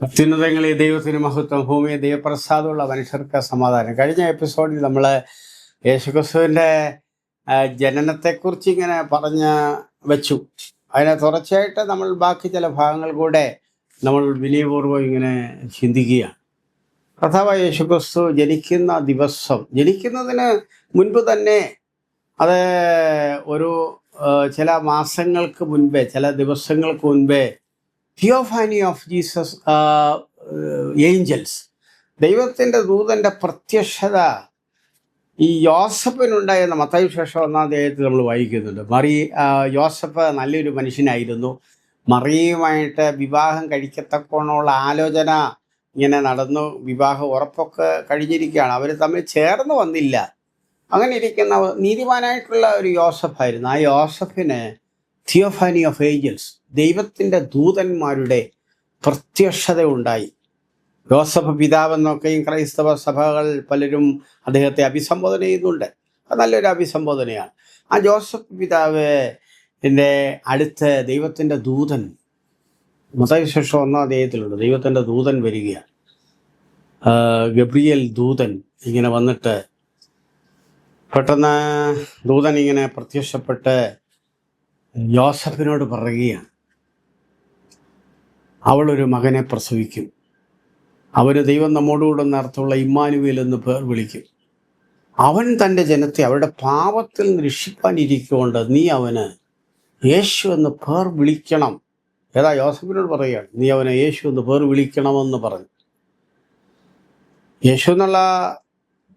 അത്യുന്നതങ്ങളെ ദൈവത്തിന് മഹത്വം, ഭൂമിയെ ദൈവപ്രസാദമുള്ള മനുഷ്യർക്ക് സമാധാനം. കഴിഞ്ഞ എപ്പിസോഡിൽ നമ്മൾ യേശുക്രിസ്തുവിൻ്റെ ജനനത്തെക്കുറിച്ച് ഇങ്ങനെ പറഞ്ഞ് വെച്ചു. അതിനെ തുടർച്ചയായിട്ട് നമ്മൾ ബാക്കി ചില ഭാഗങ്ങൾ കൂടെ നമ്മൾ വിനയപൂർവ്വം ഇങ്ങനെ ചിന്തിക്കുകയാണ്. കർത്താവായ യേശുക്രിസ്തു ജനിക്കുന്ന ദിവസം, ജനിക്കുന്നതിന് മുൻപ് തന്നെ, അത് ഒരു ചില മാസങ്ങൾക്ക് മുൻപേ, ചില ദിവസങ്ങൾക്ക് മുൻപേ തിയോഫാനി ഓഫ് ജീസസ് ഏഞ്ചൽസ്, ദൈവത്തിൻ്റെ ദൂതൻ്റെ പ്രത്യക്ഷത ഈ യോസഫിനുണ്ടായിരുന്ന മത്തായി സുവിശേഷം 1-ാം അധ്യായത്തിൽ നമ്മൾ വായിക്കുന്നുണ്ട്. യോസഫ് നല്ലൊരു മനുഷ്യനായിരുന്നു. മറിയുമായിട്ട് വിവാഹം കഴിക്കത്തക്കോണമുള്ള ആലോചന ഇങ്ങനെ നടന്നു. വിവാഹം ഉറപ്പൊക്കെ കഴിഞ്ഞിരിക്കുകയാണ്. അവർ തമ്മിൽ ചേർന്ന് വന്നില്ല. അങ്ങനെ ഇരിക്കുന്ന നീതിമാനായിട്ടുള്ള ഒരു യോസഫായിരുന്നു. ആ യോസഫിന് തിയോഫാനി ഓഫ് ഏഞ്ചൽസ്, ദൈവത്തിൻ്റെ ദൂതന്മാരുടെ പ്രത്യക്ഷത ഉണ്ടായി. യോസഫ് പിതാവെന്നൊക്കെയും ക്രൈസ്തവ സഭകൾ പലരും അദ്ദേഹത്തെ അഭിസംബോധന ചെയ്യുന്നുണ്ട്. അത് നല്ലൊരു അഭിസംബോധനയാണ്. ആ ജോസഫ് പിതാവിൻ്റെ അടുത്ത് ദൈവത്തിൻ്റെ ദൂതൻ, മത്തായി സുവിശേഷം 1-ാം അധ്യായത്തിലുണ്ട്, ദൈവത്തിൻ്റെ ദൂതൻ വരികയാണ്. ഗബ്രിയേൽ ദൂതൻ ഇങ്ങനെ വന്നിട്ട് പെട്ടെന്ന് ദൂതൻ ഇങ്ങനെ പ്രത്യക്ഷപ്പെട്ട് യോസഫിനോട് പറയുകയാണ്, അവളൊരു മകനെ പ്രസവിക്കും, അവന് ദൈവം നമ്മോടുകൂടെ നടത്തുള്ള ഇമ്മാനുവേൽ എന്ന് പേർ വിളിക്കും. അവൻ തൻ്റെ ജനത്തെ അവരുടെ പാപത്തിൽ നിന്ന് രക്ഷിപ്പാനിരിക്കൊണ്ട് നീ അവന് യേശു എന്ന് പേർ വിളിക്കണം. ഏതാ യോസഫിനോട് പറയുകയാണ്, നീ അവനെ യേശു എന്ന് പേർ വിളിക്കണമെന്ന് പറഞ്ഞു. യേശു എന്നുള്ള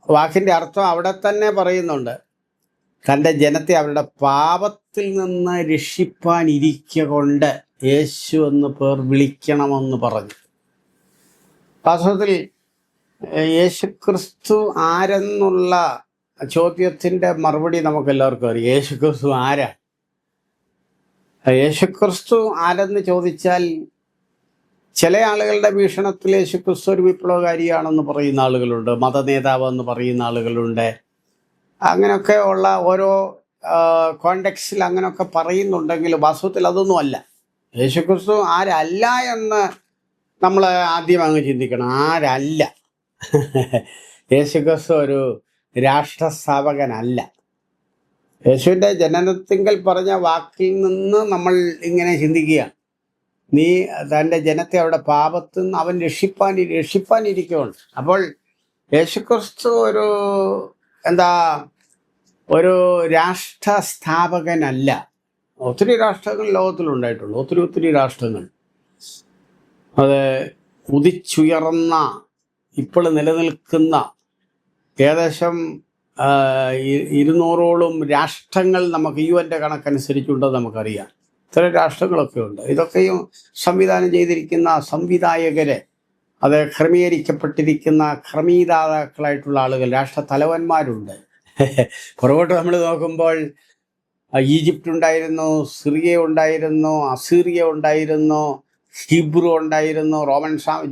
വാക്കിൻ്റെ അർത്ഥം അവിടെ തന്നെ പറയുന്നുണ്ട്, തൻ്റെ ജനത്തെ അവരുടെ പാപത്തിൽ നിന്ന് രക്ഷിപ്പാനിരിക്കൊണ്ട് യേശു എന്ന് പേർ വിളിക്കണമെന്ന് പറഞ്ഞു. വാസ്തവത്തിൽ യേശുക്രിസ്തു ആരെന്നുള്ള ചോദ്യത്തിൻ്റെ മറുപടി നമുക്കെല്ലാവർക്കും അറിയാം. യേശുക്രിസ്തു ആരാ? യേശുക്രിസ്തു ആരെന്ന് ചോദിച്ചാൽ, ചില ആളുകളുടെ വീക്ഷണത്തിൽ യേശുക്രിസ്തു ഒരു വിപ്ലവകാരിയാണെന്ന് പറയുന്ന ആളുകളുണ്ട്, മതനേതാവ് എന്ന് പറയുന്ന ആളുകളുണ്ട്. അങ്ങനെയൊക്കെ ഉള്ള ഓരോ കോണ്ടെക്സ്റ്റിൽ അങ്ങനെയൊക്കെ പറയുന്നുണ്ടെങ്കിൽ വാസ്തവത്തിൽ അതൊന്നുമല്ല. യേശുക്രിസ്തു ആരല്ല എന്ന് നമ്മൾ ആദ്യം അങ്ങ് ചിന്തിക്കണം. ആരല്ല? യേശുക്രിസ്തു ഒരു രാഷ്ട്രസ്ഥാപകനല്ല. യേശുവിൻ്റെ ജനനത്തിങ്കൽ പറഞ്ഞ വാക്കിൽ നിന്ന് നമ്മൾ ഇങ്ങനെ ചിന്തിക്കുകയാണ്, നീ തൻ്റെ ജനത്തെ അവരുടെ പാപത്തിൽ നിന്ന് അവൻ രക്ഷിപ്പാനിരിക്കുകയാണ്. അപ്പോൾ യേശുക്രിസ്തു ഒരു രാഷ്ട്രസ്ഥാപകനല്ല. ഒത്തിരി രാഷ്ട്രങ്ങൾ ലോകത്തിലുണ്ടായിട്ടുള്ളൂ, ഒത്തിരി രാഷ്ട്രങ്ങൾ. അത് ഉദിച്ചുയർന്ന ഇപ്പോൾ നിലനിൽക്കുന്ന ഏകദേശം 200ഓളം രാഷ്ട്രങ്ങൾ നമുക്ക് UN കണക്കനുസരിച്ചുണ്ടെന്ന് നമുക്കറിയാം. ഇത്തരം രാഷ്ട്രങ്ങളൊക്കെ ഉണ്ട്. ഇതൊക്കെയും സംവിധാനം ചെയ്തിരിക്കുന്ന സംവിധായകര്, അത് ക്രമീകരിക്കപ്പെട്ടിരിക്കുന്ന ക്രമീതാക്കളായിട്ടുള്ള ആളുകൾ, രാഷ്ട്ര തലവന്മാരുണ്ട്. പുറകോട്ട് നമ്മൾ നോക്കുമ്പോൾ ഈജിപ്റ്റ് ഉണ്ടായിരുന്നു, സിറിയ ഉണ്ടായിരുന്നു, അസീറിയ ഉണ്ടായിരുന്നു, ഹിബ്രു ഉണ്ടായിരുന്നു.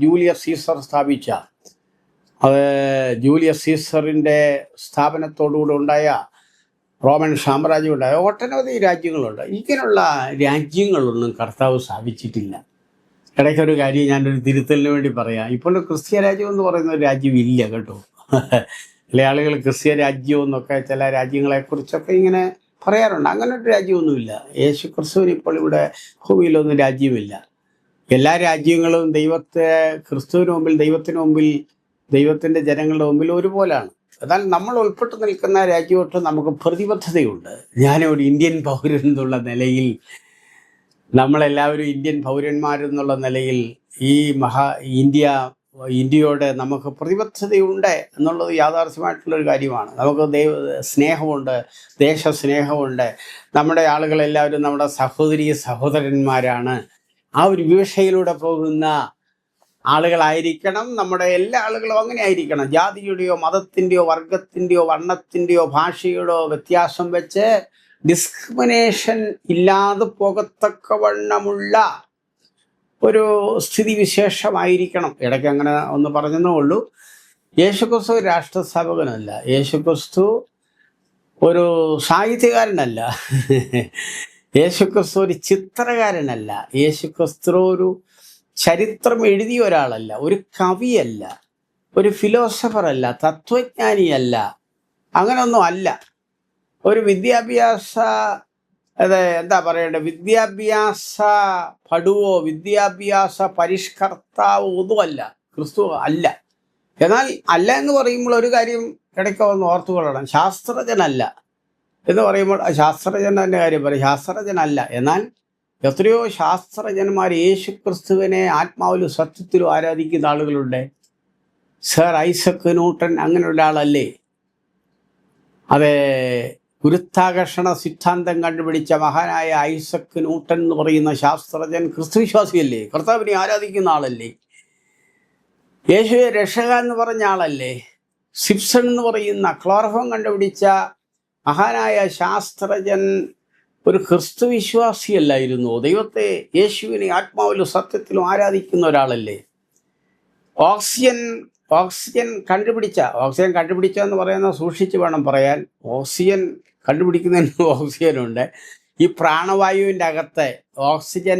ജൂലിയസ് സീസർ സ്ഥാപിച്ച, അത് ജൂലിയസ് സീസറിൻ്റെ സ്ഥാപനത്തോടുകൂടെ ഉണ്ടായ റോമൻ സാമ്രാജ്യം ഉണ്ടായ ഒട്ടനവധി രാജ്യങ്ങളുണ്ട്. ഇങ്ങനെയുള്ള രാജ്യങ്ങളൊന്നും കർത്താവ് സ്ഥാപിച്ചിട്ടില്ല. ഇടയ്ക്കൊരു കാര്യം ഞാനൊരു തിരുത്തലിന് വേണ്ടി പറയാം. ഇപ്പോൾ ക്രിസ്ത്യ രാജ്യം എന്ന് പറയുന്ന ഒരു രാജ്യം ഇല്ല കേട്ടോ. ചില ആളുകൾ ക്രിസ്ത്യ രാജ്യം എന്നൊക്കെ ചില രാജ്യങ്ങളെക്കുറിച്ചൊക്കെ ഇങ്ങനെ പറയാറുണ്ട്. അങ്ങനെ ഒരു രാജ്യമൊന്നുമില്ല. യേശു ക്രിസ്തുവിന് ഇപ്പോൾ ഇവിടെ ഭൂമിയിലൊന്നും രാജ്യമില്ല. എല്ലാ രാജ്യങ്ങളും ക്രിസ്തുവിന് മുമ്പിൽ, ദൈവത്തിന് മുമ്പിൽ, ദൈവത്തിൻ്റെ ജനങ്ങളുടെ മുമ്പിൽ ഒരുപോലെയാണ്. എന്നാൽ നമ്മൾ ഉൾപ്പെട്ടു നിൽക്കുന്ന രാജ്യമായിട്ട് നമുക്ക് പ്രതിബദ്ധതയുണ്ട്. ഞാനൊരു ഇന്ത്യൻ പൗരൻ എന്നുള്ള നിലയിൽ, നമ്മളെല്ലാവരും ഇന്ത്യൻ പൗരന്മാരെന്നുള്ള നിലയിൽ ഈ ഇന്ത്യയോട് നമുക്ക് പ്രതിബദ്ധതയുണ്ട് എന്നുള്ളത് യാഥാർത്ഥ്യമായിട്ടുള്ളൊരു കാര്യമാണ്. നമുക്ക് സ്നേഹമുണ്ട്, ദേശസ്നേഹമുണ്ട്. നമ്മുടെ ആളുകളെല്ലാവരും നമ്മുടെ സഹോദരന്മാരാണ്. ആ ഒരു വീക്ഷയിലൂടെ പോകുന്ന ആളുകളായിരിക്കണം നമ്മുടെ എല്ലാ ആളുകളും. അങ്ങനെ ആയിരിക്കണം. ജാതിയുടെയോ മതത്തിൻ്റെയോ വർഗത്തിൻ്റെയോ വർണ്ണത്തിൻ്റെയോ ഭാഷയുടെയോ വ്യത്യാസം വെച്ച് ഡിസ്ക്രിമിനേഷൻ ഇല്ലാതെ പോകത്തക്കവണ്ണമുള്ള ഒരു സ്ഥിതിവിശേഷമായിരിക്കണം. ഇടയ്ക്ക് അങ്ങനെ ഒന്ന് പറഞ്ഞതേ ഉള്ളൂ. യേശുക്രിസ്തു രാഷ്ട്രസ്ഥാപകനല്ല. യേശുക്രിസ്തു ഒരു സാഹിത്യകാരനല്ല. യേശുക്രിസ്തു ഒരു ചിത്രകാരനല്ല. യേശുക്രിസ്തു ഒരു ചരിത്രം എഴുതിയ ഒരാളല്ല, ഒരു കവിയല്ല, ഒരു ഫിലോസഫറല്ല, തത്വജ്ഞാനിയല്ല, അങ്ങനൊന്നും അല്ല. ഒരു വിദ്യാഭ്യാസ എന്താ പറയണ്ടേ, വിദ്യാഭ്യാസ പടുവോ വിദ്യാഭ്യാസ പരിഷ്കർത്താവോ ഒന്നുമല്ല, ക്രിസ്തു അല്ല. എന്നാൽ അല്ല എന്ന് പറയുമ്പോൾ ഒരു കാര്യം ഇടയ്ക്ക് ഒന്ന് ഓർത്തുകൊള്ളണം, ശാസ്ത്രജ്ഞനല്ല എന്ന് പറയുമ്പോൾ ശാസ്ത്രജ്ഞൻ്റെ കാര്യം പറയും, ശാസ്ത്രജ്ഞനല്ല. എന്നാൽ എത്രയോ ശാസ്ത്രജ്ഞന്മാർ യേശു ക്രിസ്തുവിനെ ആത്മാവിലും സത്യത്തിലും ആരാധിക്കുന്ന ആളുകളുണ്ട്. സർ ഐസക് ന്യൂട്ടൺ അങ്ങനെയുള്ള ആളല്ലേ? അതെ, ഗുരുത്വാകർഷണ സിദ്ധാന്തം കണ്ടുപിടിച്ച മഹാനായ ഐസക് ന്യൂട്ടൺ എന്ന് പറയുന്ന ശാസ്ത്രജ്ഞൻ ക്രിസ്തുവിശ്വാസിയല്ലേ? കർത്താവിനെ ആരാധിക്കുന്ന ആളല്ലേ? യേശുവെ രക്ഷക എന്ന് പറഞ്ഞ ആളല്ലേ? സിപ്സൺ എന്ന് പറയുന്ന ക്ലോറോഫോം കണ്ടുപിടിച്ച മഹാനായ ശാസ്ത്രജ്ഞൻ ഒരു ക്രിസ്തു വിശ്വാസിയല്ലായിരുന്നു? ദൈവത്തെ, യേശുവിനെ ആത്മാവിലും സത്യത്തിലും ആരാധിക്കുന്ന ഒരാളല്ലേ? ഓക്സിജൻ കണ്ടുപിടിച്ച എന്ന് പറയുന്നത് സൂക്ഷിച്ച് വേണം പറയാൻ. ഓക്സിജൻ കണ്ടുപിടിക്കുന്നതിന് ഓക്സിജനുണ്ട്. ഈ പ്രാണവായുവിൻ്റെ അകത്ത് ഓക്സിജൻ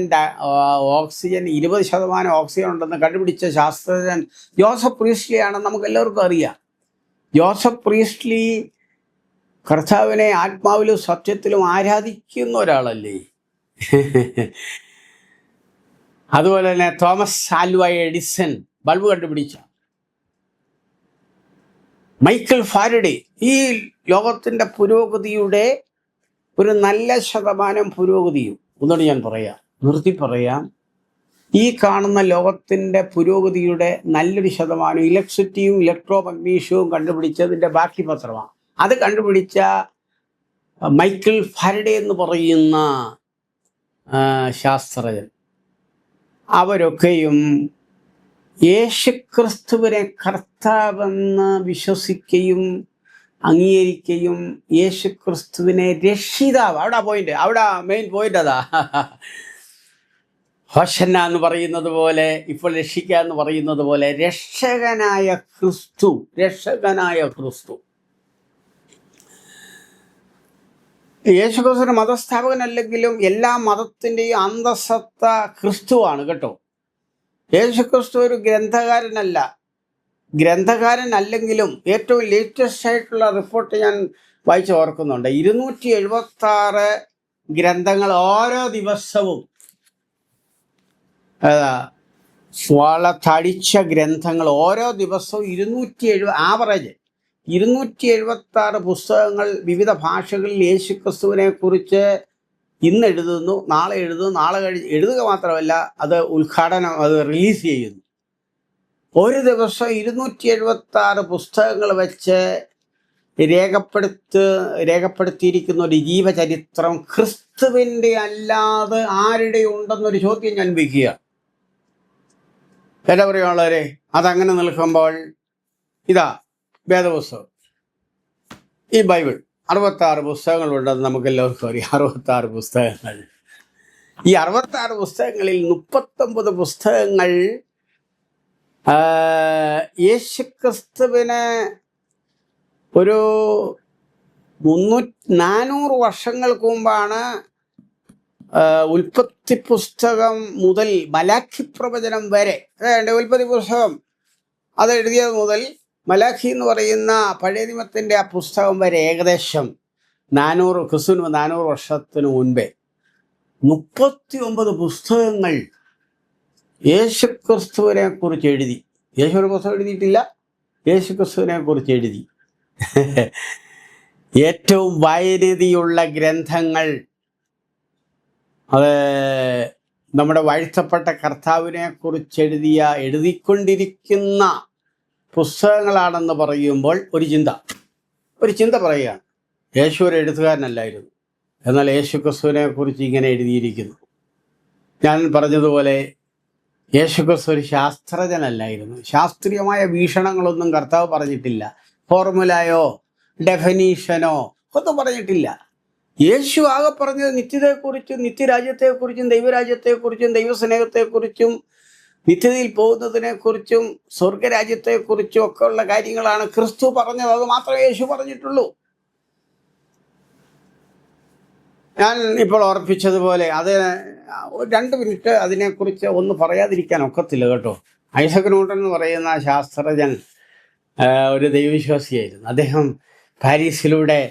20% ഓക്സിജൻ ഉണ്ടെന്ന് കണ്ടുപിടിച്ച ശാസ്ത്രജ്ഞൻ ജോസഫ് പ്രീസ്ലി ആണെന്ന് നമുക്ക് എല്ലാവർക്കും അറിയാം. ജോസഫ് പ്രീസ്ലി കർത്താവിനെ ആത്മാവിലും സത്യത്തിലും ആരാധിക്കുന്ന ഒരാളല്ലേ? അതുപോലെ തന്നെ തോമസ് ആൽവ എഡിസൺ ബൾബ് കണ്ടുപിടിച്ച, മൈക്കൽ ഫാരഡേ. ഈ ലോകത്തിൻ്റെ പുരോഗതിയുടെ ഒരു നല്ല ശതമാനം പുരോഗതിയും ഒന്നുകൂടി ഞാൻ നിർത്തി പറയാം, ഈ കാണുന്ന ലോകത്തിൻ്റെ പുരോഗതിയുടെ നല്ലൊരു ശതമാനം ഇലക്ട്രിസിറ്റിയും ഇലക്ട്രോ മഗ്നീഷ്യവും കണ്ടുപിടിച്ചതിൻ്റെ ബാക്കി പത്രമാണ്. അത് കണ്ടുപിടിച്ച മൈക്കൽ ഫാരഡേ എന്ന് പറയുന്ന ശാസ്ത്രജ്ഞൻ, അവരൊക്കെയും യേശുക്രിസ്തുവിനെ കർത്താവെന്ന് വിശ്വസിക്കുകയും അംഗീകരിക്കുകയും യേശുക്രിസ്തുവിനെ രക്ഷിതാവ്, അവിടെ മെയിൻ പോയിന്റ് അതാ. ഹോശന്ന എന്ന് പറയുന്നത് പോലെ, ഇപ്പോൾ രക്ഷിക്കുക എന്ന് പറയുന്നത് പോലെ, രക്ഷകനായ ക്രിസ്തു. യേശുക്രിസ്തുവിന് മതസ്ഥാപകനല്ലെങ്കിലും എല്ലാ മതത്തിൻ്റെയും അന്തസത്ത ക്രിസ്തുവാണ് കേട്ടോ. യേശുക്രിസ്തു ഒരു ഗ്രന്ഥകാരനല്ലെങ്കിലും ഏറ്റവും ലേറ്റസ്റ്റ് ആയിട്ടുള്ള റിപ്പോർട്ട് ഞാൻ വായിച്ച് ഓർക്കുന്നുണ്ട്. 276 ഗ്രന്ഥങ്ങൾ ഓരോ ദിവസവും, തടിച്ച ഗ്രന്ഥങ്ങൾ ഓരോ ദിവസവും 276 പുസ്തകങ്ങൾ വിവിധ ഭാഷകളിൽ യേശുക്രിസ്തുവിനെ കുറിച്ച് ഇന്ന് എഴുതുന്നു, നാളെ എഴുതുന്നു, നാളെ എഴുതുക മാത്രമല്ല അത് റിലീസ് ചെയ്യുന്നു. ഒരു ദിവസം 276 പുസ്തകങ്ങൾ വെച്ച് രേഖപ്പെടുത്തിയിരിക്കുന്ന ഒരു ജീവചരിത്രം ക്രിസ്തുവിൻ്റെ അല്ലാതെ ആരുടെ ഉണ്ടെന്നൊരു ചോദ്യം ഞാൻ വയ്ക്കുക. എന്താ പറയുള്ളവരെ, അതങ്ങനെ നിൽക്കുമ്പോൾ ഇതാ വേദപുസ്തകം, ഈ ബൈബിൾ 66 പുസ്തകങ്ങളുണ്ടെന്ന് നമുക്കെല്ലാവർക്കും അറിയാം. 66 പുസ്തകങ്ങൾ. ഈ 66 പുസ്തകങ്ങളിൽ 39 പുസ്തകങ്ങൾ യേശുക്രിസ്തുവിന് ഒരു 400 വർഷങ്ങൾക്ക് മുമ്പാണ് ഉൽപ്പത്തി പുസ്തകം മുതൽ മലാഖി പ്രവചനം വരെ, അതായത് ഉൽപ്പത്തി പുസ്തകം അത് എഴുതിയത് മുതൽ മലാഖി എന്ന് പറയുന്ന പഴയ നിയമത്തിൻ്റെ ആ പുസ്തകം വരെ ഏകദേശം 400 ക്രിസ്തുവിന് 400 വർഷത്തിന് മുൻപേ 39 പുസ്തകങ്ങൾ യേശുക്രിസ്തുവിനെ കുറിച്ച് എഴുതി. യേശു ഒരു പുസ്തകം എഴുതിയിട്ടില്ല, യേശുക്രിസ്തുവിനെ കുറിച്ച് എഴുതി. ഏറ്റവും വായനീതിയുള്ള ഗ്രന്ഥങ്ങൾ അത് നമ്മുടെ വാഴ്ത്തപ്പെട്ട കർത്താവിനെ കുറിച്ച് എഴുതിക്കൊണ്ടിരിക്കുന്ന പുസ്തകങ്ങളാണെന്ന് പറയുമ്പോൾ ഒരു ചിന്ത പറയുകയാണ്. യേശു ഒരു എഴുത്തുകാരനല്ലായിരുന്നു, എന്നാൽ യേശുക്രിസ്തുവിനെ കുറിച്ച് ഇങ്ങനെ എഴുതിയിരിക്കുന്നു. ഞാൻ പറഞ്ഞതുപോലെ യേശുക്രിസ്തു ഒരു ശാസ്ത്രജ്ഞനല്ലായിരുന്നു. ശാസ്ത്രീയമായ വീക്ഷണങ്ങളൊന്നും കർത്താവ് പറഞ്ഞിട്ടില്ല, ഫോർമുലയോ ഡെഫിനീഷനോ ഒന്നും പറഞ്ഞിട്ടില്ല. യേശു ആകെ പറഞ്ഞത് നിത്യതയെക്കുറിച്ചും നിത്യരാജ്യത്തെക്കുറിച്ചും ദൈവരാജ്യത്തെക്കുറിച്ചും ദൈവസ്നേഹത്തെക്കുറിച്ചും നിത്യതയിൽ പോകുന്നതിനെക്കുറിച്ചും സ്വർഗരാജ്യത്തെക്കുറിച്ചും ഒക്കെ ഉള്ള കാര്യങ്ങളാണ് ക്രിസ്തു പറഞ്ഞത്. അത് മാത്രമേ യേശു പറഞ്ഞിട്ടുള്ളൂ. ഞാൻ ഇപ്പോൾ ഓർപ്പിച്ചതുപോലെ അത് 2 മിനിറ്റ് അതിനെക്കുറിച്ച് ഒന്ന് പറയാതിരിക്കാൻ ഒക്കത്തില്ല കേട്ടോ. ഐസക് ന്യൂട്ടൻ എന്ന് പറയുന്ന ശാസ്ത്രജ്ഞൻ ഒരു ദൈവവിശ്വാസിയായിരുന്നു. അദ്ദേഹം പാരീസിലൂടെ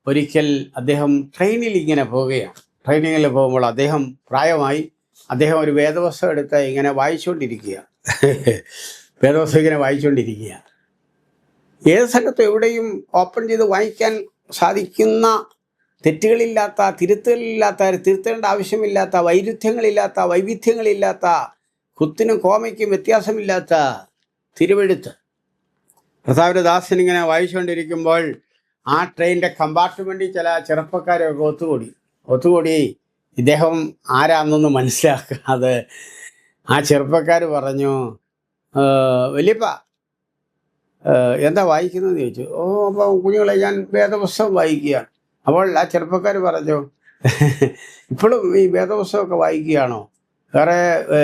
ഒരിക്കൽ അദ്ദേഹം ട്രെയിനിൽ ഇങ്ങനെ പോവുകയാണ്. ട്രെയിനിങ്ങിൽ പോകുമ്പോൾ അദ്ദേഹം പ്രായമായി. അദ്ദേഹം ഒരു വേദപുസ്തകം എടുത്ത് ഇങ്ങനെ വായിച്ചുകൊണ്ടിരിക്കുക. വേദപുസ്തകം ഇങ്ങനെ വായിച്ചുകൊണ്ടിരിക്കുക. ഏത് സ്ഥലത്തും എവിടെയും ഓപ്പൺ ചെയ്ത് വായിക്കാൻ സാധിക്കുന്ന, തെറ്റുകളില്ലാത്ത, തിരുത്തേണ്ട ആവശ്യമില്ലാത്ത, വൈരുദ്ധ്യങ്ങളില്ലാത്ത, വൈവിധ്യങ്ങളില്ലാത്ത, കുത്തിനും കോമയ്ക്കും വ്യത്യാസമില്ലാത്ത തിരുവെഴുത്ത്. കർത്താവിൻ്റെ ദാസൻ ഇങ്ങനെ വായിച്ചുകൊണ്ടിരിക്കുമ്പോൾ ആ ട്രെയിനിൻ്റെ കമ്പാർട്ട്മെൻറ്റിൽ ചില ചെറുപ്പക്കാരൊക്കെ ഒത്തുകൂടി ഇദ്ദേഹം ആരാന്നൊന്ന് മനസ്സിലാക്കാതെ ആ ചെറുപ്പക്കാർ പറഞ്ഞു, വലിയപ്പ എന്താ വായിക്കുന്നതെന്ന് ചോദിച്ചു. അപ്പം കുഞ്ഞുങ്ങളെ ഞാൻ വേദപുസ്തകം വായിക്കുകയാണ്. അപ്പോൾ ആ ചെറുപ്പക്കാർ പറഞ്ഞു, ഇപ്പോഴും ഈ വേദപുസ്തകമൊക്കെ വായിക്കുകയാണോ? വേറെ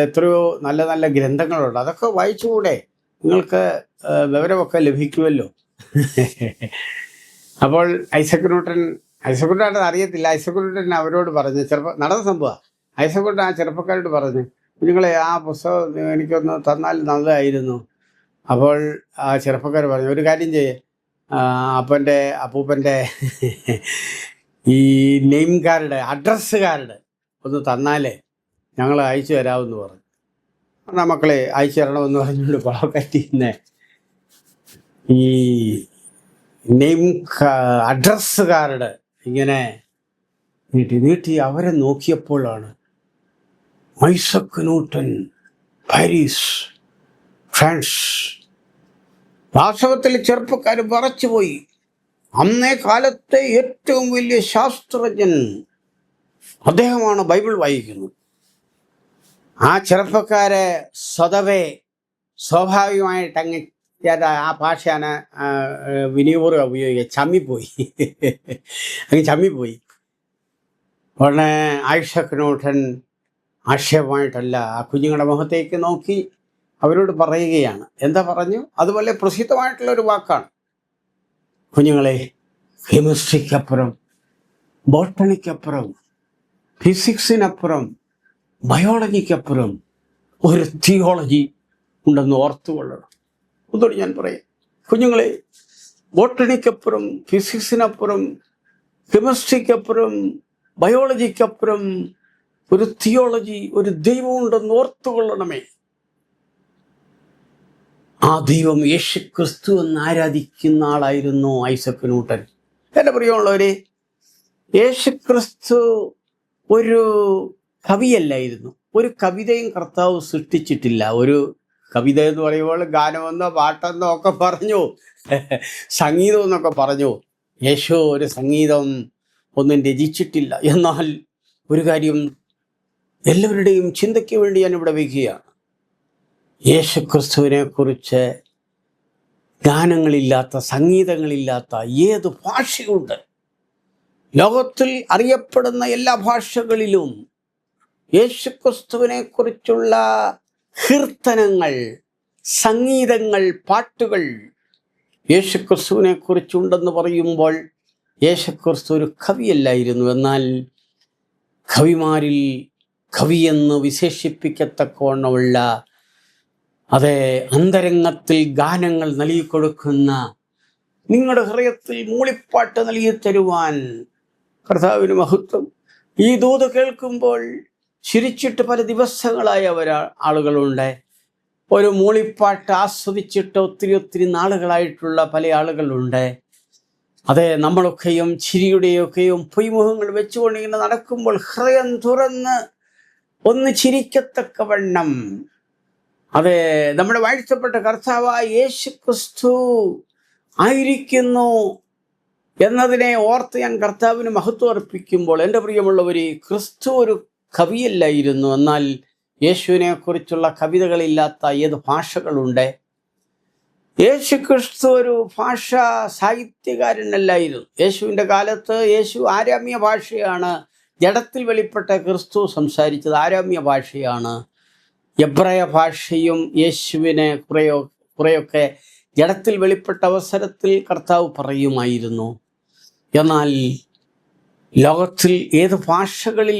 എത്രയോ നല്ല നല്ല ഗ്രന്ഥങ്ങളുണ്ട്, അതൊക്കെ വായിച്ചുകൂടെ? നിങ്ങൾക്ക് വിവരമൊക്കെ ലഭിക്കുമല്ലോ. അപ്പോൾ ഐസക് ന്യൂട്ടൻ അറിയത്തില്ല. ഐസക് ന്യൂട്ടൻ അവരോട് പറഞ്ഞു, നടന്ന സംഭവം. ഐസക് ന്യൂട്ടൻ ആ ചെറുപ്പക്കാരോട് പറഞ്ഞു, കുഞ്ഞുങ്ങളെ ആ പുസ്തകം എനിക്കൊന്ന് തന്നാൽ നല്ലതായിരുന്നു. അപ്പോൾ ആ ചെറുപ്പക്കാർ പറഞ്ഞു, ഒരു കാര്യം ചെയ്യേ, അപ്പൂപ്പൻ്റെ ഈ നെയിം കാർഡ്, അഡ്രസ്സ് കാർഡ് ഒന്ന് തന്നാലേ ഞങ്ങൾ അയച്ചു തരാമെന്ന് പറഞ്ഞു. എന്നാൽ മക്കളെ അയച്ചു തരണമെന്ന് പറഞ്ഞുകൊണ്ട് പറ്റിയിരുന്നേ ഈ നെയിം അഡ്രസ്സ് കാർഡ് ഇങ്ങനെ നീട്ടി അവരെ നോക്കിയപ്പോഴാണ് ഐസക് ന്യൂട്ടൻ, പാരീസ്, ഫ്രാൻസ്. വാസ്തവത്തിൽ ചെറുപ്പക്കാർ വിറച്ചുപോയി. അന്നേ കാലത്തെ ഏറ്റവും വലിയ ശാസ്ത്രജ്ഞൻ അദ്ദേഹമാണ് ബൈബിൾ വായിക്കുന്നത്. ആ ചെറുപ്പക്കാരെ സ്വതവേ സ്വാഭാവികമായിട്ട് അങ്ങ് ആ ഭാഷയാണ് വിനിയോഗം ഉപയോഗിക്കുക, ചമ്മിപ്പോയി. ഉടനെ ഐസക് ന്യൂട്ടൻ ആക്ഷേപമായിട്ടല്ല ആ കുഞ്ഞുങ്ങളുടെ മുഖത്തേക്ക് നോക്കി അവരോട് പറയുകയാണ്. എന്താ പറഞ്ഞു? അതുപോലെ പ്രസിദ്ധമായിട്ടുള്ള ഒരു വാക്കാണ്. കുഞ്ഞുങ്ങളെ, കെമിസ്ട്രിക്കപ്പുറം, ബോട്ടണിക്കപ്പുറം, ഫിസിക്സിനപ്പുറം, ബയോളജിക്കപ്പുറം ഒരു തിയോളജി ഉണ്ടെന്ന് ഓർത്തുകൊള്ളണം. ഒന്നുകൂടി ഞാൻ പറയാം. കുഞ്ഞുങ്ങളെ, ബോട്ടണിക്കപ്പുറം, ഫിസിക്സിനപ്പുറം, കെമിസ്ട്രിക്കപ്പുറം, ബയോളജിക്കപ്പുറം ഒരു തിയോളജി, ഒരു ദൈവമുണ്ടെന്ന് ഓർത്തുകൊള്ളണമേ. ആ ദൈവം യേശുക്രിസ്തു എന്ന് ആരാധിക്കുന്ന ആളായിരുന്നു ഐസക് ന്യൂട്ടൻ. എൻ്റെ പ്രിയമുള്ളവരെ, യേശുക്രിസ്തു ഒരു കവിയല്ലായിരുന്നു. ഒരു കവിതയും കർത്താവ് സൃഷ്ടിച്ചിട്ടില്ല. ഒരു കവിത എന്ന് പറയുമ്പോൾ ഗാനമെന്നോ പാട്ടെന്നോ ഒക്കെ പറഞ്ഞു, സംഗീതം എന്നൊക്കെ പറഞ്ഞു. യേശു ഒരു സംഗീതം ഒന്നും രചിച്ചിട്ടില്ല. എന്നാൽ ഒരു കാര്യം എല്ലാവരുടെയും ചിന്തയ്ക്ക് വേണ്ടി ഞാൻ ഇവിടെ വയ്ക്കുകയാണ്. യേശുക്രിസ്തുവിനെ കുറിച്ച് ഗാനങ്ങളില്ലാത്ത, സംഗീതങ്ങളില്ലാത്ത ഏത് ഭാഷയുണ്ട്? ലോകത്തിൽ അറിയപ്പെടുന്ന എല്ലാ ഭാഷകളിലും യേശുക്രിസ്തുവിനെ കുറിച്ചുള്ള കീർത്തനങ്ങൾ, സംഗീതങ്ങൾ, പാട്ടുകൾ യേശുക്രിസ്തുവിനെ കുറിച്ചുണ്ടെന്ന് പറയുമ്പോൾ യേശുക്രിസ്തു ഒരു കവിയല്ലായിരുന്നു. എന്നാൽ കവിമാരിൽ കവിയെന്ന് വിശേഷിപ്പിക്കത്തക്കവണ്ണമുള്ള അതേ അന്തരംഗത്തിൽ ഗാനങ്ങൾ നൽകിക്കൊടുക്കുന്ന, നിങ്ങളുടെ ഹൃദയത്തിൽ മൂളിപ്പാട്ട് നൽകി തരുവാൻ കർത്താവിന് മഹത്വം. ഈ ദൂത് കേൾക്കുമ്പോൾ ചിരിച്ചിട്ട് പല ദിവസങ്ങളായ ആളുകളുണ്ട്. ഒരു മൂളിപ്പാട്ട് ആസ്വദിച്ചിട്ട് ഒത്തിരി നാളുകളായിട്ടുള്ള പല ആളുകളുണ്ട്. അതെ, നമ്മളൊക്കെയും ചിരിയുടെയൊക്കെയും പൊയ്മുഖങ്ങൾ വെച്ചുകൊണ്ട് ഇങ്ങനെ നടക്കുമ്പോൾ ഹൃദയം തുറന്ന് ഒന്ന് ചിരിക്കത്തക്കവണ്ണം, അതെ, നമ്മുടെ വാഴ്ത്തപ്പെട്ട കർത്താവായ യേശുക്രിസ്തു ആയിരിക്കുന്നു എന്നതിനെ ഓർത്ത് ഞാൻ കർത്താവിന് മഹത്വം അർപ്പിക്കുമ്പോൾ, എൻ്റെ പ്രിയമുള്ളവരെ, ക്രിസ്തു ഒരു കവിയല്ലായിരുന്നു. എന്നാൽ യേശുവിനെ കുറിച്ചുള്ള കവിതകളില്ലാത്ത ഏത് ഭാഷകളുണ്ട്? യേശുക്രിസ്തു ഒരു ഭാഷാ സാഹിത്യകാരനല്ലായിരുന്നു. യേശുവിൻ്റെ കാലത്ത് യേശു ആരാമ്യ ഭാഷയാണ്, ജഡത്തിൽ വെളിപ്പെട്ട ക്രിസ്തു സംസാരിച്ചത് ആരാമ്യ ഭാഷയാണ്. എബ്രായ ഭാഷയും യേശുവിനെ കുറേയൊക്കെ ജഡത്തിൽ വെളിപ്പെട്ട അവസരത്തിൽ കർത്താവ് പറയുമായിരുന്നു. എന്നാൽ ലോകത്തിൽ ഏത് ഭാഷകളിൽ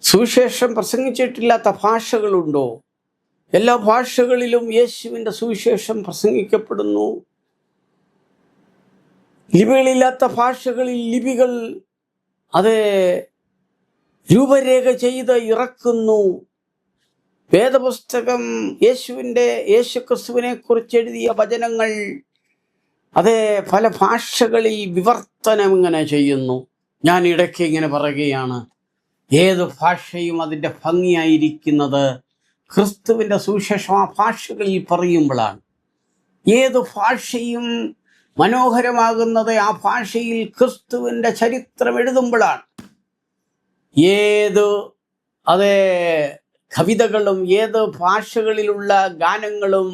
സുവിശേഷം പ്രസംഗിച്ചിട്ടില്ലാത്ത ഭാഷകളുണ്ടോ? എല്ലാ ഭാഷകളിലും യേശുവിൻ്റെ സുവിശേഷം പ്രസംഗിക്കപ്പെടുന്നു. ലിപികളില്ലാത്ത ഭാഷകളിൽ ലിപികൾ അത് രൂപരേഖ ചെയ്ത് ഇറക്കുന്നു. വേദപുസ്തകം യേശുക്രിസ്തുവിനെ കുറിച്ച് എഴുതിയ വചനങ്ങൾ അത് പല ഭാഷകളിൽ വിവർത്തനം ഇങ്ങനെ ചെയ്യുന്നു. ഞാൻ ഇടയ്ക്ക് ഇങ്ങനെ പറയുകയാണ്, ഏത് ഭാഷയും അതിൻ്റെ ഭംഗിയായിരിക്കുന്നത് ക്രിസ്തുവിൻ്റെ സുവിശേഷം ആ ഭാഷകളിൽ പറയുമ്പോഴാണ്. ഏത് ഭാഷയും മനോഹരമാകുന്നത് ആ ഭാഷയിൽ ക്രിസ്തുവിൻ്റെ ചരിത്രം എഴുതുമ്പോഴാണ്. അത് കവിതകളും ഏത് ഭാഷകളിലുള്ള ഗാനങ്ങളും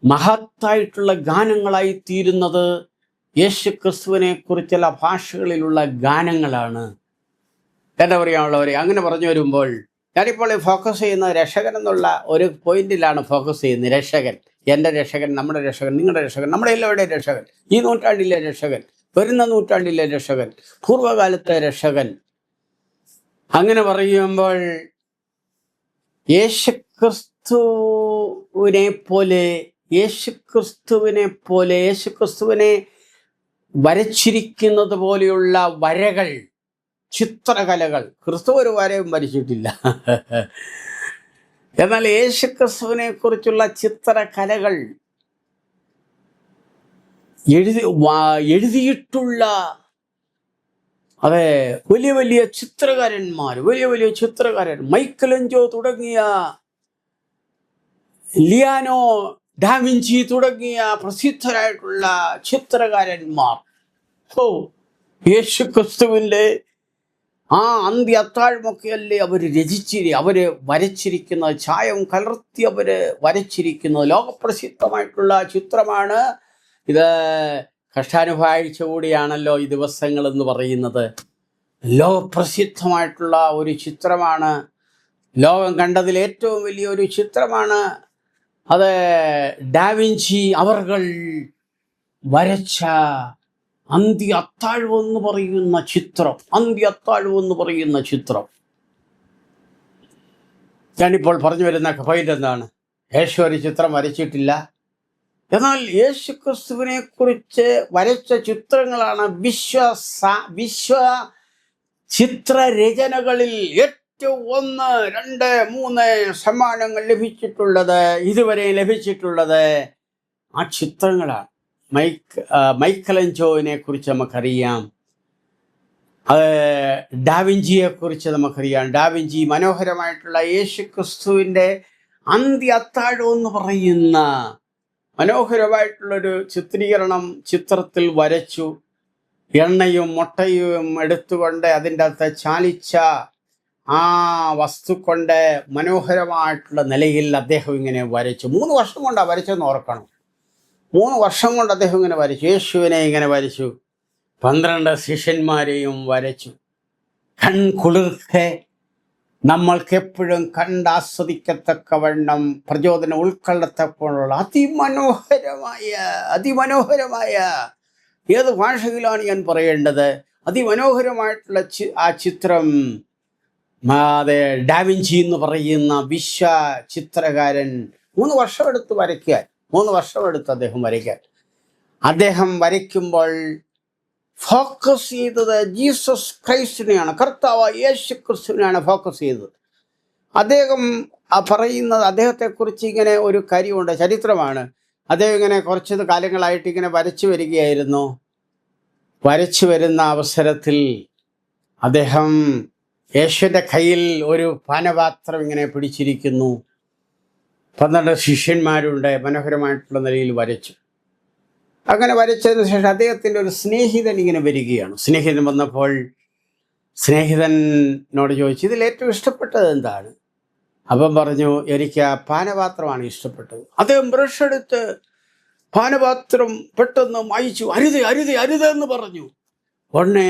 മഹത്തായിട്ടുള്ള ഗാനങ്ങളായി തീരുന്നത് യേശുക്രിസ്തുവിനെ കുറിച്ചുള്ള ഭാഷകളിലുള്ള ഗാനങ്ങളാണ്. എന്താ പറയാനുള്ളവരെ, അങ്ങനെ പറഞ്ഞു വരുമ്പോൾ ഞാനിപ്പോൾ ഫോക്കസ് ചെയ്യുന്ന രക്ഷകൻ എന്നുള്ള ഒരു പോയിന്റിലാണ് ഫോക്കസ് ചെയ്യുന്നത്. രക്ഷകൻ, എൻ്റെ രക്ഷകൻ, നമ്മുടെ രക്ഷകൻ, നിങ്ങളുടെ രക്ഷകൻ, നമ്മുടെ എല്ലാവരുടെയും രക്ഷകൻ, ഈ നൂറ്റാണ്ടിലെ രക്ഷകൻ, വരുന്ന നൂറ്റാണ്ടിലെ രക്ഷകൻ, പൂർവ്വകാലത്തെ രക്ഷകൻ. അങ്ങനെ പറയുമ്പോൾ യേശുക്രിസ്തുവിനെ വരച്ചിരിക്കുന്നത് പോലെയുള്ള വരകൾ, ചിത്രകലകൾ. ക്രിസ്തു ഒരു വരയും വരച്ചിട്ടില്ല. എന്നാൽ യേശുക്രിസ്തുവിനെ കുറിച്ചുള്ള ചിത്രകലകൾ എഴുതിയിട്ടുള്ള വലിയ വലിയ ചിത്രകാരൻ മൈക്കലഞ്ചോ തുടങ്ങിയ, ലിയാനോ ഡാവിഞ്ചി തുടങ്ങിയ പ്രസിദ്ധരായിട്ടുള്ള ചിത്രകാരന്മാർ യേശുക്രിസ്തുവിൻ്റെ ആ അന്ത്യ അത്താഴമൊക്കെയല്ലേ അവര് വരച്ചിരിക്കുന്നത്, ചായം കലർത്തി വരച്ചിരിക്കുന്നത്. ലോകപ്രസിദ്ധമായിട്ടുള്ള ചിത്രമാണ് ഇത്. കഷ്ടാനുഭവാഴ്ച കൂടിയാണല്ലോ ഈ ദിവസങ്ങൾ എന്ന് പറയുന്നത്. ലോകപ്രസിദ്ധമായിട്ടുള്ള ഒരു ചിത്രമാണ്, ലോകം കണ്ടതിൽ ഏറ്റവും വലിയൊരു ചിത്രമാണ് അത്. ഡാവിഞ്ചി അവർകൾ വരച്ച അന്ത്യ അത്താഴമെന്ന് പറയുന്ന ചിത്രം. ഞാനിപ്പോൾ പറഞ്ഞു വരുന്ന പോയിന്റ് എന്താണ്? യേശു ഒരു ചിത്രം വരച്ചിട്ടില്ല. എന്നാൽ യേശുക്രിസ്തുവിനെ കുറിച്ച് വരച്ച ചിത്രങ്ങളാണ് വിശ്വ ചിത്രരചനകളിൽ ഏറ്റവും 1, 2, 3 സമ്മാനങ്ങൾ ഇതുവരെ ലഭിച്ചിട്ടുള്ളത് ആ ചിത്രങ്ങളാണ്. മൈക്കലഞ്ചോവിനെ കുറിച്ച് നമുക്കറിയാം, ഡാവിഞ്ചിയെ കുറിച്ച് നമുക്കറിയാം. ഡാവിഞ്ചി മനോഹരമായിട്ടുള്ള യേശുക്രിസ്തുവിൻ്റെ അന്ത്യ അത്താഴം എന്ന് പറയുന്ന മനോഹരമായിട്ടുള്ളൊരു ചിത്രത്തിൽ വരച്ചു. എണ്ണയും മുട്ടയും എടുത്തുകൊണ്ട് അതിൻ്റെ അകത്ത് ചാലിച്ച ആ വസ്തു കൊണ്ട് മനോഹരമായിട്ടുള്ള നിലയിൽ അദ്ദേഹം ഇങ്ങനെ വരച്ചു. 3 വർഷം കൊണ്ടാണ് വരച്ചതെന്ന് ഓർക്കണം. 3 വർഷം കൊണ്ട് അദ്ദേഹം ഇങ്ങനെ വരച്ചു. യേശുവിനെ ഇങ്ങനെ വരച്ചു, 12 ശിഷ്യന്മാരെയും വരച്ചു. കൺകുളിർക്കെ നമ്മൾക്ക് എപ്പോഴും കണ്ടാസ്വദിക്കത്തക്കവണ്ണം പ്രചോദനം ഉൾക്കൊള്ളത്തപ്പോഴുള്ള അതിമനോഹരമായ ഏത് ഭാഷയിലാണ് ഞാൻ പറയേണ്ടത്, അതിമനോഹരമായിട്ടുള്ള ആ ചിത്രം ഡാവിഞ്ചി എന്ന് പറയുന്ന ചിത്രകാരൻ 3 വർഷം എടുത്ത് വരയ്ക്കാൻ. 3 വർഷം എടുത്ത് അദ്ദേഹം വരയ്ക്കാൻ. അദ്ദേഹം വരയ്ക്കുമ്പോൾ ഫോക്കസ് ചെയ്തത് ജീസസ് ക്രൈസ്റ്റിനെയാണ്, കർത്താവ് യേശു ക്രിസ്തുവിനെയാണ് ഫോക്കസ് ചെയ്തത്. അദ്ദേഹം പറയുന്നത്, അദ്ദേഹത്തെക്കുറിച്ച് ഇങ്ങനെ ഒരു കാര്യമുണ്ട്, ചരിത്രമാണ്. അദ്ദേഹം ഇങ്ങനെ കുറച്ച് കാലങ്ങളായിട്ട് ഇങ്ങനെ വരച്ചു വരുന്ന അവസരത്തിൽ അദ്ദേഹം യേശുവിൻ്റെ കയ്യിൽ ഒരു പാനപാത്രം ഇങ്ങനെ പിടിച്ചിരിക്കുന്നു. 12 ശിഷ്യന്മാരുണ്ട്. മനോഹരമായിട്ടുള്ള നിലയിൽ വരച്ചു. അങ്ങനെ വരച്ചതിന് ശേഷം അദ്ദേഹത്തിൻ്റെ ഒരു സ്നേഹിതൻ ഇങ്ങനെ വരികയാണ്. സ്നേഹിതൻ വന്നപ്പോൾ സ്നേഹിതനോട് ചോദിച്ചു, ഇതിൽ ഏറ്റവും ഇഷ്ടപ്പെട്ടത് എന്താണ്? അപ്പം പറഞ്ഞു, എനിക്ക് ആ പാനപാത്രമാണ് ഇഷ്ടപ്പെട്ടത്. അദ്ദേഹം ബ്രഷ് എടുത്ത് പാനപാത്രം പെട്ടെന്ന് മായിച്ചു. അരുത് എന്ന് പറഞ്ഞു. ഉടനെ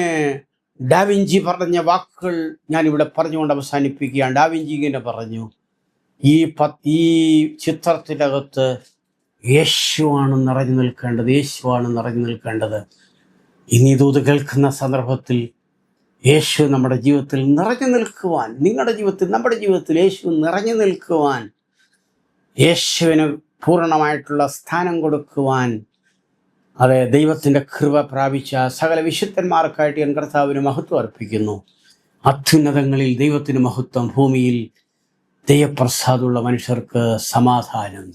ഡാവിഞ്ചി പറഞ്ഞ വാക്കുകൾ ഞാനിവിടെ പറഞ്ഞുകൊണ്ട് അവസാനിപ്പിക്കുകയാണ്. ഡാവിഞ്ചി ഇങ്ങനെ പറഞ്ഞു, ഈ ചിത്രത്തിനകത്ത് യേശുവാണ് നിറഞ്ഞു നിൽക്കേണ്ടത്. ഇനി ദൂത് കേൾക്കുന്ന സന്ദർഭത്തിൽ യേശു നമ്മുടെ ജീവിതത്തിൽ നിറഞ്ഞു നിൽക്കുവാൻ, നിങ്ങളുടെ ജീവിതത്തിൽ, നമ്മുടെ ജീവിതത്തിൽ യേശു നിറഞ്ഞു നിൽക്കുവാൻ, യേശുവിന് പൂർണ്ണമായിട്ടുള്ള സ്ഥാനം കൊടുക്കുവാൻ, അതെ, ദൈവത്തിൻ്റെ കൃപ പ്രാപിച്ച സകല വിശുദ്ധന്മാർക്കായിട്ട് ഞാൻ കർത്താവിന് മഹത്വം അർപ്പിക്കുന്നു. അത്യുന്നതങ്ങളിൽ ദൈവത്തിന് മഹത്വം, ഭൂമിയിൽ ദൈവപ്രസാദമുള്ള മനുഷ്യർക്ക് സമാധാനം.